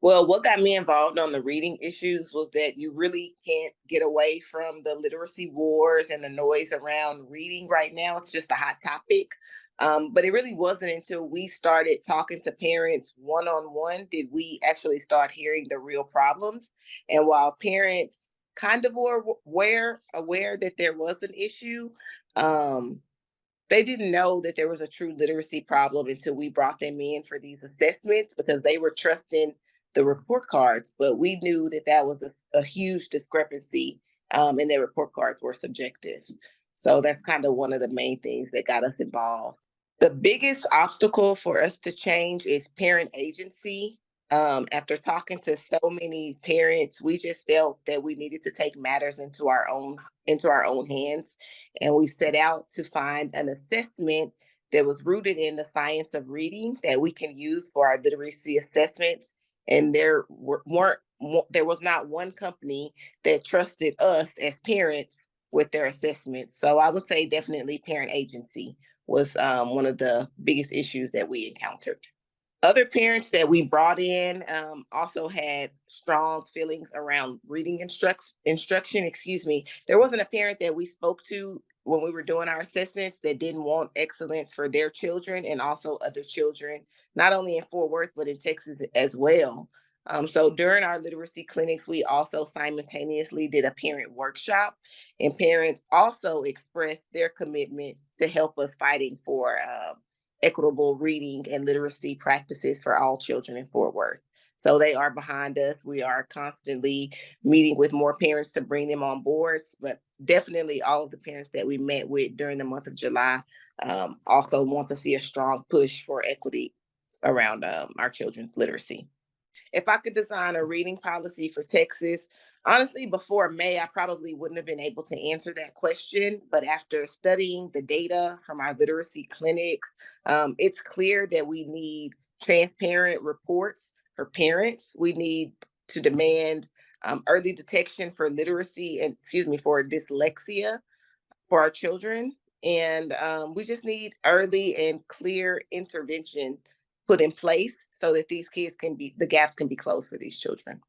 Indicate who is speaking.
Speaker 1: Well, what got me involved on the reading issues was that you really can't get away from the literacy wars and the noise around reading right now. It's just a hot topic. But it really wasn't until we started talking to parents one on one did we actually start hearing the real problems. And while parents kind of were aware that there was an issue, um, they didn't know that there was a true literacy problem until we brought them in for these assessments because they were trusting the report cards, but we knew that that was a huge discrepancy, and their report cards were subjective. So that's kind of one of the main things that got us involved. The biggest obstacle for us to change is parent agency. After talking to so many parents, we just felt that we needed to take matters into our own hands, and we set out to find an assessment that was rooted in the science of reading that we can use for our literacy assessments. And there was not one company that trusted us as parents with their assessments. So I would say definitely parent agency was one of the biggest issues that we encountered. Other parents that we brought in also had strong feelings around reading instruction. Excuse me. There wasn't a parent that we spoke to when we were doing our assessments that didn't want excellence for their children and also other children, not only in Fort Worth but in Texas as well. So during our literacy clinics, we also simultaneously did a parent workshop, and parents also expressed their commitment to help us fighting for equitable reading and literacy practices for all children in Fort Worth. So they are behind us. We are constantly meeting with more parents to bring them on boards, but definitely all of the parents that we met with during the month of July also want to see a strong push for equity around our children's literacy. If I could design a reading policy for Texas, honestly, before May, I probably wouldn't have been able to answer that question. But after studying the data from our literacy clinics, it's clear that we need transparent reports for parents. We need to demand early detection for literacy and, excuse me, for dyslexia for our children. And we just need early and clear intervention put in place so that the gaps can be closed for these children.